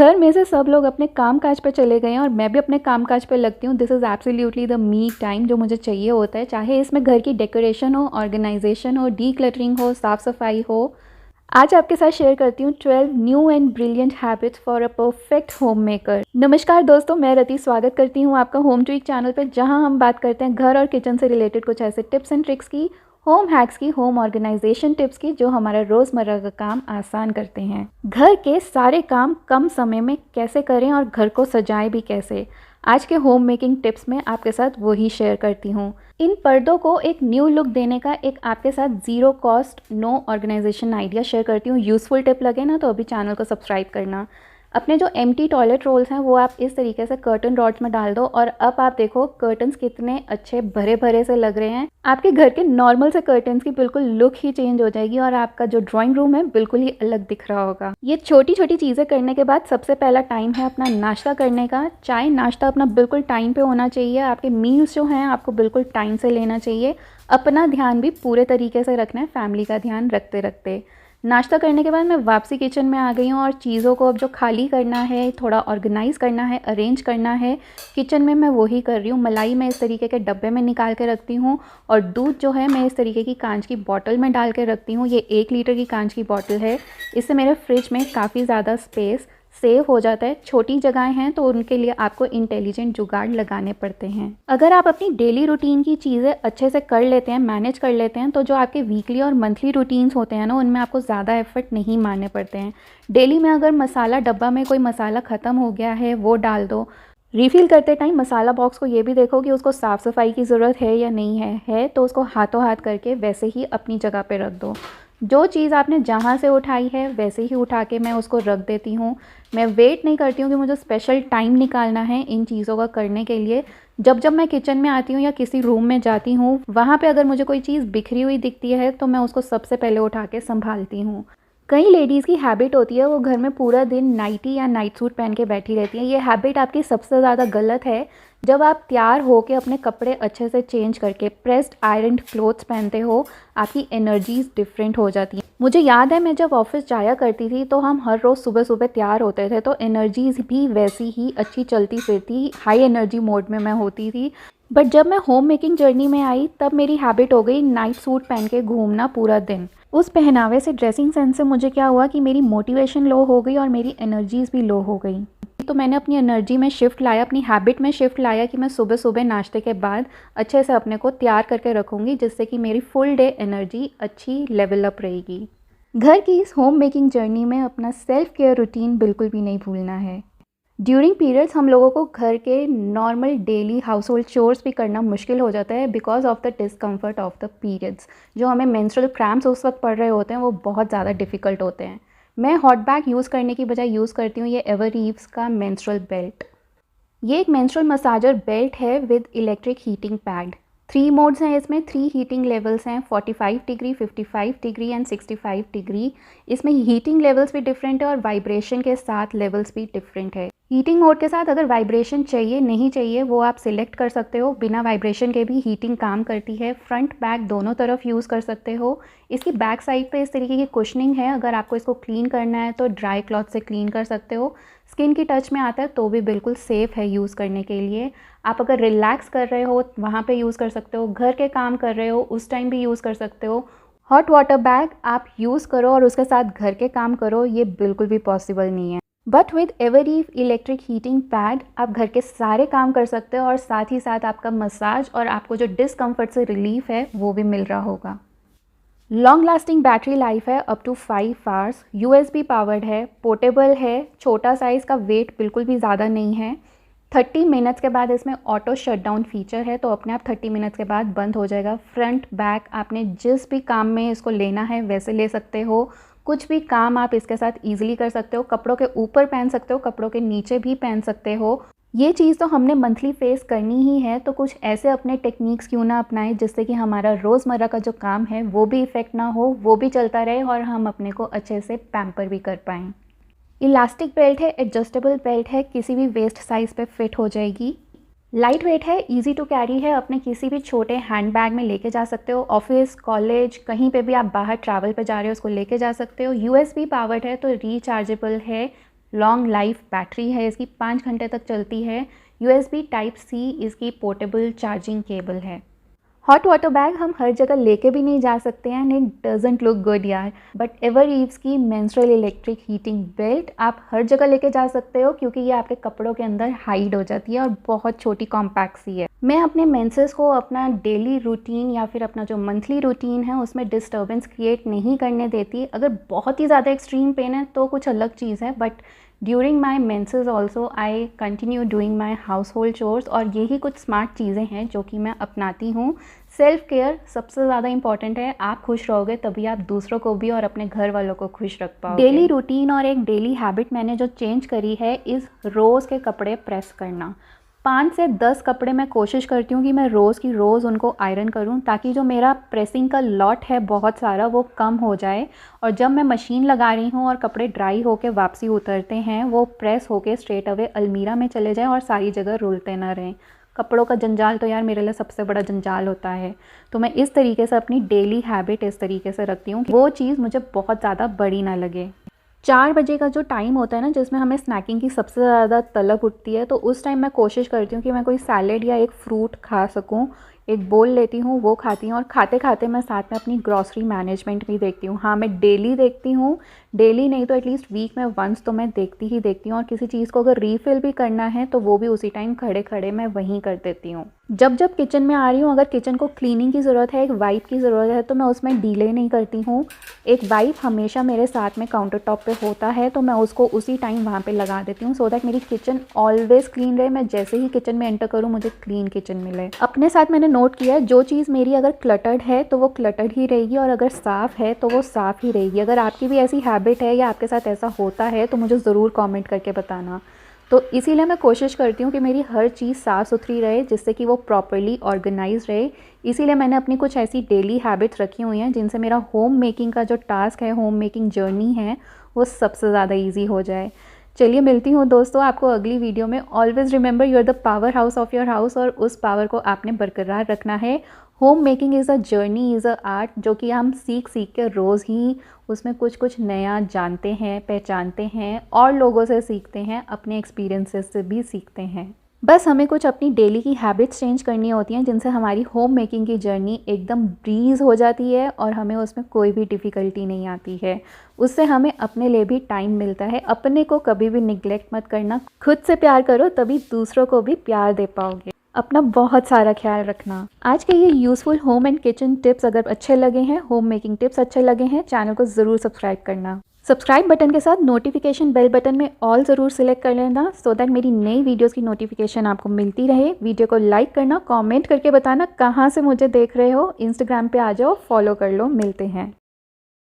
घर में से सब लोग अपने काम काज पे चले गए हैं और मैं भी अपने काम काज पे लगती हूँ। This is absolutely the me time जो मुझे चाहिए होता है, चाहे इसमें घर की डेकोरेशन हो, ऑर्गेनाइजेशन हो, डीक्लटरिंग हो, साफ़ सफाई हो। आज आपके साथ शेयर करती हूँ 12 new and brilliant habits for a perfect home maker. नमस्कार दोस्तों, मैं रति स्वागत करती हूँ आपका होम ट्वीक चैनल पे, जहाँ हम बात करते हैं घर और किचन से रिलेटेड कुछ ऐसे टिप्स एंड ट्रिक्स की, होम हैक्स की, होम ऑर्गेनाइजेशन टिप्स की, जो हमारा रोज़मर्रा का काम आसान करते हैं। घर के सारे काम कम समय में कैसे करें और घर को सजाएं भी कैसे, आज के होम मेकिंग टिप्स में आपके साथ वही शेयर करती हूँ। इन पर्दों को एक न्यू लुक देने का एक आपके साथ zero cost no organization idea share करती हूँ। यूज़फुल टिप लगे ना तो अभी चैनल को सब्सक्राइब करना। अपने जो एम्प्टी टॉयलेट रोल्स हैं वो आप इस तरीके से कर्टन रॉड्स में डाल दो और अब आप देखो कर्टन्स कितने अच्छे भरे भरे से लग रहे हैं। आपके घर के नॉर्मल से कर्टन्स की बिल्कुल लुक ही चेंज हो जाएगी और आपका जो ड्राइंग रूम है बिल्कुल ही अलग दिख रहा होगा। ये छोटी छोटी चीज़ें करने के बाद सबसे पहला टाइम है अपना नाश्ता करने का। चाय नाश्ता अपना बिल्कुल टाइम पे होना चाहिए। आपके मील्स जो हैं आपको बिल्कुल टाइम से लेना चाहिए। अपना ध्यान भी पूरे तरीके से रखना है, फैमिली का ध्यान रखते रखते। नाश्ता करने के बाद मैं वापसी किचन में आ गई हूँ और चीज़ों को अब जो खाली करना है, थोड़ा ऑर्गेनाइज़ करना है, अरेंज करना है किचन में, मैं वही कर रही हूँ। मलाई मैं इस तरीके के डब्बे में निकाल के रखती हूँ और दूध जो है मैं इस तरीके की कांच की बॉटल में डाल के रखती हूँ। ये 1 लीटर की कांच की बॉटल है। इससे मेरे फ्रिज में काफ़ी ज़्यादा स्पेस सेव हो जाता है। छोटी जगहें हैं तो उनके लिए आपको इंटेलिजेंट जुगाड़ लगाने पड़ते हैं। अगर आप अपनी डेली रूटीन की चीज़ें अच्छे से कर लेते हैं, मैनेज कर लेते हैं, तो जो आपके वीकली और मंथली रूटीन्स होते हैं ना, उनमें आपको ज़्यादा एफर्ट नहीं मारने पड़ते हैं। डेली में अगर मसाला डब्बा में कोई मसाला ख़त्म हो गया है वो डाल दो। रिफ़िल करते टाइम मसाला बॉक्स को ये भी देखो कि उसको साफ़ सफाई की ज़रूरत है या नहीं है तो उसको हाथों हाथ करके वैसे ही अपनी जगह पे रख दो। जो चीज़ आपने जहाँ से उठाई है वैसे ही उठा के मैं उसको रख देती हूँ। मैं वेट नहीं करती हूँ कि मुझे स्पेशल टाइम निकालना है इन चीज़ों का करने के लिए। जब मैं किचन में आती हूँ या किसी रूम में जाती हूँ, वहाँ पे अगर मुझे कोई चीज़ बिखरी हुई दिखती है तो मैं उसको सबसे पहले उठा के संभालती हूँ। कई लेडीज़ की हैबिट होती है वो घर में पूरा दिन नाइटी या नाइट सूट पहन के बैठी रहती है। ये हैबिट आपकी सबसे ज़्यादा गलत है। जब आप तैयार हो के अपने कपड़े अच्छे से चेंज करके प्रेस्ड आयरन्ड क्लोथ्स पहनते हो, आपकी एनर्जीज़ डिफरेंट हो जाती हैं। मुझे याद है मैं जब ऑफिस जाया करती थी तो हम हर रोज़ सुबह सुबह तैयार होते थे तो एनर्जीज़ भी वैसी ही अच्छी चलती फिरती हाई एनर्जी मोड में मैं होती थी। बट जब मैं होम मेकिंग जर्नी में आई तब मेरी हैबिट हो गई नाइट सूट पहन के घूमना पूरा दिन। उस पहनावे से, ड्रेसिंग सेंस से मुझे क्या हुआ कि मेरी मोटिवेशन लो हो गई और मेरी एनर्जीज़ भी लो हो गई। तो मैंने अपनी एनर्जी में शिफ्ट लाया, अपनी हैबिट में शिफ्ट लाया कि मैं सुबह सुबह नाश्ते के बाद अच्छे से अपने को तैयार करके रखूँगी, जिससे कि मेरी फुल डे एनर्जी अच्छी लेवल अप रहेगी। घर की इस होम मेकिंग जर्नी में अपना सेल्फ केयर रूटीन बिल्कुल भी नहीं भूलना है। ड्यूरिंग पीरियड्स हम लोगों को घर के normal daily house hold chores भी करना मुश्किल हो जाता है because of the discomfort of the periods. जो हमें मेंस्ट्रुअल क्रैम्प्स उस वक्त पड़ रहे होते हैं वो बहुत ज़्यादा डिफ़िकल्ट होते हैं। मैं हॉट बैग यूज़ करने की बजाय यूज़ करती हूँ ये एवररीव्स का मेंस्ट्रुअल बेल्ट। ये एक मेंस्ट्रुअल मसाजर बेल्ट है with electric heating pad. 3 modes हैं इसमें, 3 हीटिंग लेवल्स हैं, 45 डिग्री, 55 डिग्री एंड 65 डिग्री। इसमें हीटिंग लेवल्स भी डिफरेंट है और वाइब्रेशन के साथ लेवल्स भी डिफरेंट है। हीटिंग मोड के साथ अगर वाइब्रेशन चाहिए नहीं चाहिए वो आप सिलेक्ट कर सकते हो। बिना वाइब्रेशन के भी हीटिंग काम करती है। फ्रंट बैक दोनों तरफ यूज़ कर सकते हो। इसकी बैक साइड पे इस तरीके की कुशनिंग है। अगर आपको इसको क्लीन करना है तो ड्राई क्लॉथ से क्लीन कर सकते हो। स्किन की टच में आता है तो भी बिल्कुल सेफ़ है यूज़ करने के लिए। आप अगर रिलैक्स कर रहे हो वहाँ पे यूज़ कर सकते हो, घर के काम कर रहे हो उस टाइम भी यूज़ कर सकते हो। हॉट वाटर बैग आप यूज़ करो और उसके साथ घर के काम करो, ये बिल्कुल भी पॉसिबल नहीं है। बट विद एवररीव इलेक्ट्रिक हीटिंग पैड आप घर के सारे काम कर सकते हो और साथ ही साथ आपका मसाज और आपको जो डिस्कम्फर्ट से रिलीफ है वो भी मिल रहा होगा। लॉन्ग लास्टिंग बैटरी लाइफ है up to 5 hours. USB powered है, पोर्टेबल है, छोटा साइज़ का, वेट बिल्कुल भी ज़्यादा नहीं है। 30 मिनट्स के बाद इसमें ऑटो शटडाउन फीचर है तो अपने आप 30 मिनट्स के बाद बंद हो जाएगा। फ्रंट बैक आपने जिस भी काम में इसको लेना है वैसे ले सकते हो। कुछ भी काम आप इसके साथ ईजिली कर सकते हो। कपड़ों के ऊपर पहन सकते हो, कपड़ों के नीचे भी पहन सकते हो। ये चीज़ तो हमने मंथली फेस करनी ही है तो कुछ ऐसे अपने टेक्निक्स क्यों ना अपनाएं जिससे कि हमारा रोज़मर्रा का जो काम है वो भी इफ़ेक्ट ना हो, वो भी चलता रहे और हम अपने को अच्छे से पैम्पर भी कर पाएँ। इलास्टिक बेल्ट है, एडजस्टेबल बेल्ट है, किसी भी वेस्ट साइज़ पे फिट हो जाएगी। लाइट वेट है, इजी टू कैरी है, अपने किसी भी छोटे हैंड बैग में लेके जा सकते हो। ऑफिस, कॉलेज, कहीं पे भी आप बाहर ट्रैवल पे जा रहे हो उसको लेके जा सकते हो। USB पावर्ड है तो रिचार्जेबल है, लॉन्ग लाइफ बैटरी है इसकी, 5 घंटे तक चलती है। USB Type-C इसकी पोर्टेबल चार्जिंग केबल है। हॉट वाटर बैग हम हर जगह लेके भी नहीं जा सकते हैं, and it doesn't look good यार, बट एवर ईव्स की मेंस्ट्रुअल इलेक्ट्रिक हीटिंग बेल्ट आप हर जगह लेके जा सकते हो, क्योंकि ये आपके कपड़ों के अंदर हाइड हो जाती है और बहुत छोटी कॉम्पैक्ट सी है। मैं अपने मेंसेस को अपना डेली रूटीन या फिर अपना जो मंथली रूटीन है उसमें डिस्टर्बेंस क्रिएट नहीं करने देती। अगर बहुत ही ज़्यादा एक्सट्रीम पेन है तो कुछ अलग चीज़ है, but during my menses also I continue doing my house hold chores, और यही कुछ स्मार्ट चीज़ें हैं जो कि मैं अपनाती हूँ। सेल्फ केयर सबसे ज़्यादा इंपॉर्टेंट है। आप खुश रहोगे तभी आप दूसरों को भी और अपने घर वालों को खुश रख पाओगे। डेली रूटीन और एक डेली हैबिट मैंने जो चेंज करी है इस रोज़ के कपड़े प्रेस करना। 5 से 10 कपड़े मैं कोशिश करती हूँ कि मैं रोज़ की रोज़ उनको आयरन करूँ, ताकि जो मेरा प्रेसिंग का लॉट है बहुत सारा वो कम हो जाए, और जब मैं मशीन लगा रही हूँ और कपड़े ड्राई होके वापसी उतरते हैं वो प्रेस होके स्ट्रेट अवे अलमीरा में चले जाएँ और सारी जगह रुलते ना रहें। कपड़ों का जंजाल तो यार मेरे लिए सबसे बड़ा जंजाल होता है, तो मैं इस तरीके से अपनी डेली हैबिट इस तरीके से रखती हूँ कि वो चीज़ मुझे बहुत ज़्यादा बड़ी ना लगे। 4 बजे का जो टाइम होता है ना, जिसमें हमें स्नैकिंग की सबसे ज़्यादा तलब उठती है, तो उस टाइम मैं कोशिश करती हूँ कि मैं कोई सैलेड या एक फ्रूट खा सकूँ। एक बोल लेती हूँ, वो खाती हूँ, और खाते खाते मैं साथ में अपनी ग्रॉसरी मैनेजमेंट भी देखती हूँ। हाँ, मैं डेली देखती हूँ, डेली नहीं तो एटलीस्ट वीक में वंस तो मैं देखती ही देखती हूँ, और किसी चीज़ को अगर रीफ़िल भी करना है तो वो भी उसी टाइम खड़े खड़े मैं वहीं कर देती हूँ। जब जब किचन में आ रही हूँ, अगर किचन को क्लीनिंग की ज़रूरत है, एक वाइप की ज़रूरत है, तो मैं उसमें डिले नहीं करती हूँ। एक वाइप हमेशा मेरे साथ में काउंटर टॉप पे होता है, तो मैं उसको उसी टाइम वहाँ पे लगा देती हूँ, सो दैट मेरी किचन ऑलवेज़ क्लीन रहे। मैं जैसे ही किचन में एंटर करूँ मुझे क्लीन किचन मिले। अपने साथ मैंने नोट किया है, जो चीज़ मेरी अगर क्लटर्ड है तो वो क्लटर्ड ही रहेगी, और अगर साफ़ है तो वो साफ़ ही रहेगी। अगर आपकी भी ऐसी हैबिट है या आपके साथ ऐसा होता है तो मुझे ज़रूर कमेंट करके बताना। तो इसीलिए मैं कोशिश करती हूँ कि मेरी हर चीज़ साफ़ सुथरी रहे, जिससे कि वो प्रॉपर्ली ऑर्गेनाइज रहे। इसीलिए मैंने अपनी कुछ ऐसी डेली हैबिट्स रखी हुई हैं जिनसे मेरा होम मेकिंग का जो टास्क है, होम मेकिंग जर्नी है, वो सबसे ज़्यादा ईजी हो जाए। चलिए मिलती हूँ दोस्तों आपको अगली वीडियो में। Always remember you are the power house of your house, और उस पावर को आपने बरकरार रखना है। Home making is a journey, is a art, जो कि हम सीख सीख के रोज़ ही उसमें कुछ कुछ नया जानते हैं, पहचानते हैं, और लोगों से सीखते हैं, अपने एक्सपीरियंसेस से भी सीखते हैं। बस हमें कुछ अपनी डेली की हैबिट्स चेंज करनी होती हैं, जिनसे हमारी होम मेकिंग की जर्नी एकदम ब्रीज़ हो जाती है और हमें उसमें कोई भी डिफ़िकल्टी नहीं आती है। उससे हमें अपने लिए भी टाइम मिलता है। अपने को कभी भी निगलेक्ट मत करना, खुद से प्यार करो तभी दूसरों को भी प्यार दे पाओगे। अपना बहुत सारा ख्याल रखना। आज के ये useful home and kitchen tips अगर अच्छे लगे हैं, होम मेकिंग टिप्स अच्छे लगे हैं, चैनल को ज़रूर सब्सक्राइब करना। सब्सक्राइब बटन के साथ नोटिफिकेशन बेल बटन में ऑल ज़रूर सिलेक्ट कर लेना, सो दैट मेरी नई वीडियोस की नोटिफिकेशन आपको मिलती रहे। वीडियो को लाइक करना, कमेंट करके बताना कहाँ से मुझे देख रहे हो। इंस्टाग्राम पे आ जाओ, फॉलो कर लो। मिलते हैं।